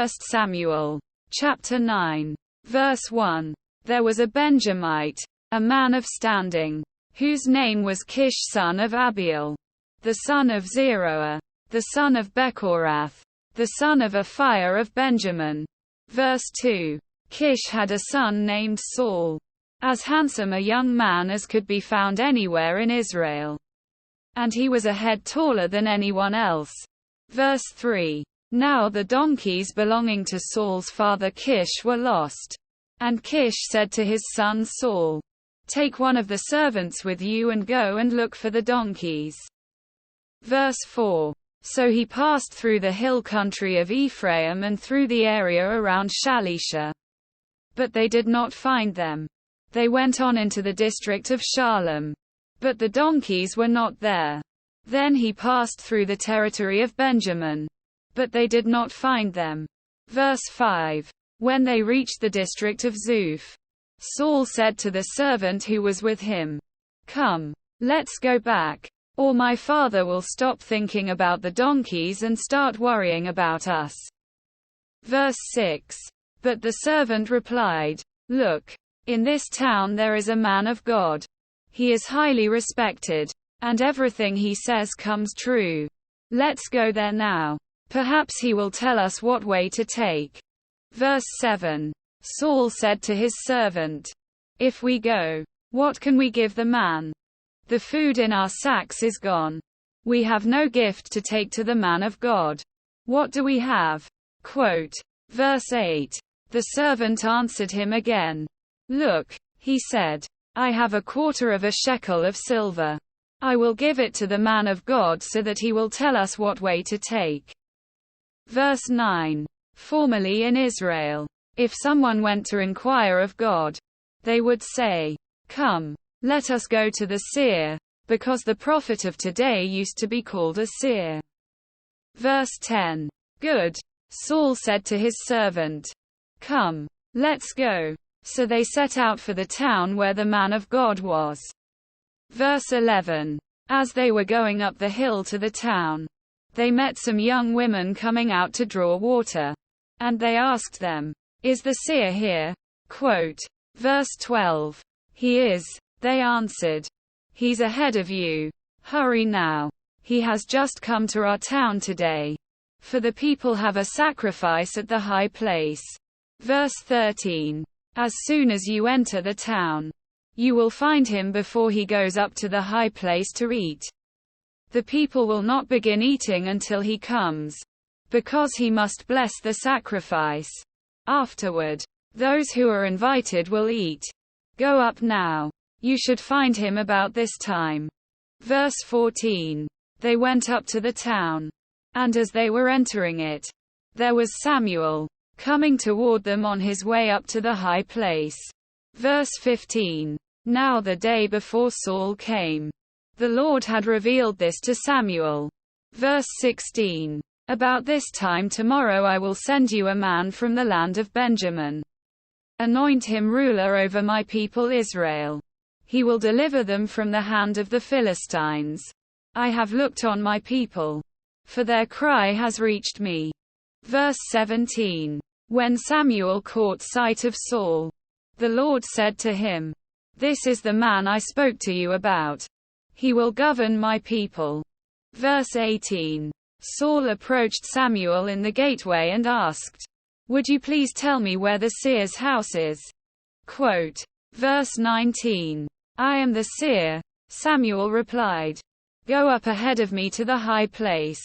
1 Samuel, chapter 9, verse 1. There was a Benjamite, a man of standing, whose name was Kish son of Abiel, the son of Zeroah, the son of Bechorath, the son of Aphiah of Benjamin. Verse 2. Kish had a son named Saul, as handsome a young man as could be found anywhere in Israel. And he was a head taller than anyone else. Verse 3. Now the donkeys belonging to Saul's father Kish were lost. And Kish said to his son Saul, "Take one of the servants with you and go and look for the donkeys." Verse 4. So he passed through the hill country of Ephraim and through the area around Shalisha. But they did not find them. They went on into the district of Shalem. But the donkeys were not there. Then he passed through the territory of Benjamin. But they did not find them. Verse 5. When they reached the district of Zuph, Saul said to the servant who was with him, "Come, let's go back, or my father will stop thinking about the donkeys and start worrying about us." Verse 6. But the servant replied, "Look, in this town there is a man of God. He is highly respected, and everything he says comes true. Let's go there now. Perhaps he will tell us what way to take." Verse 7. Saul said to his servant, "If we go, what can we give the man? The food in our sacks is gone. We have no gift to take to the man of God. What do we have?" Quote. Verse 8. The servant answered him again. "Look," he said, "I have a quarter of a shekel of silver. I will give it to the man of God so that he will tell us what way to take." Verse 9. Formerly in Israel, if someone went to inquire of God, they would say, "Come, let us go to the seer," because the prophet of today used to be called a seer. Verse 10. Good. Saul said to his servant, "Come, let's go." So they set out for the town where the man of God was. Verse 11. As they were going up the hill to the town, they met some young women coming out to draw water. And they asked them, "Is the seer here?" Quote. Verse 12. "He is," they answered. "He's ahead of you. Hurry now. He has just come to our town today. For the people have a sacrifice at the high place." Verse 13. As soon as you enter the town, you will find him before he goes up to the high place to eat. The people will not begin eating until he comes, because he must bless the sacrifice. Afterward, those who are invited will eat. Go up now. You should find him about this time. Verse 14. They went up to the town. And as they were entering it, there was Samuel, coming toward them on his way up to the high place. Verse 15. Now the day before Saul came, the Lord had revealed this to Samuel. Verse 16. About this time tomorrow I will send you a man from the land of Benjamin. Anoint him ruler over my people Israel. He will deliver them from the hand of the Philistines. I have looked on my people, for their cry has reached me. Verse 17. When Samuel caught sight of Saul, the Lord said to him, "This is the man I spoke to you about. He will govern my people." Verse 18. Saul approached Samuel in the gateway and asked, "Would you please tell me where the seer's house is?" Quote. Verse 19. "I am the seer," Samuel replied. "Go up ahead of me to the high place.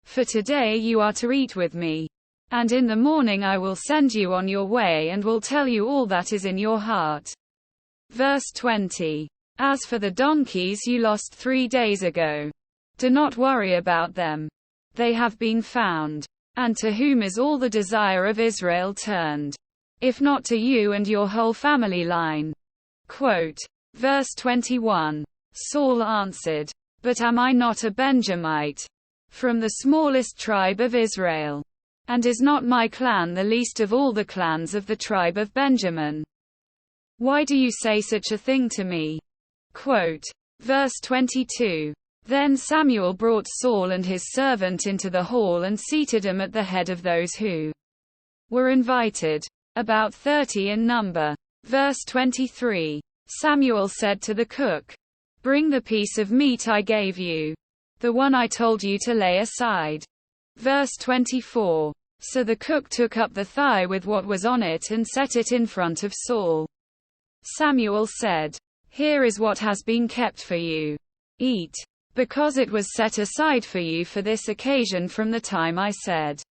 For today you are to eat with me. And in the morning I will send you on your way and will tell you all that is in your heart." Verse 20. "As for the donkeys you lost 3 days ago, do not worry about them. They have been found. And to whom is all the desire of Israel turned? If not to you and your whole family line." Quote. Verse 21. Saul answered, "But am I not a Benjamite, from the smallest tribe of Israel? And is not my clan the least of all the clans of the tribe of Benjamin? Why do you say such a thing to me?" Quote. Verse 22. Then Samuel brought Saul and his servant into the hall and seated him at the head of those who were invited, about 30 in number. Verse 23. Samuel said to the cook, "Bring the piece of meat I gave you, the one I told you to lay aside." Verse 24. So the cook took up the thigh with what was on it and set it in front of Saul. Samuel said, "Here is what has been kept for you. Eat, because it was set aside for you for this occasion from the time I said,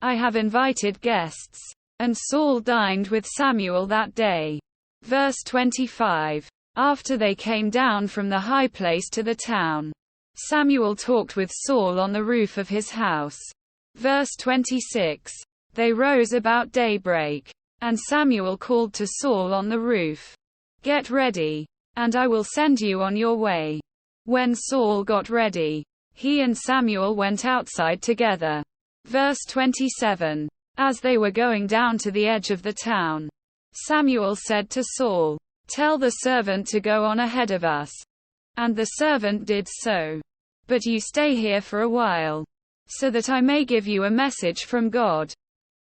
I have invited guests." And Saul dined with Samuel that day. Verse 25. After they came down from the high place to the town, Samuel talked with Saul on the roof of his house. Verse 26. They rose about daybreak, and Samuel called to Saul on the roof, "Get ready, and I will send you on your way." When Saul got ready, he and Samuel went outside together. Verse 27. As they were going down to the edge of the town, Samuel said to Saul, "Tell the servant to go on ahead of us." And the servant did so. "But you stay here for a while, so that I may give you a message from God."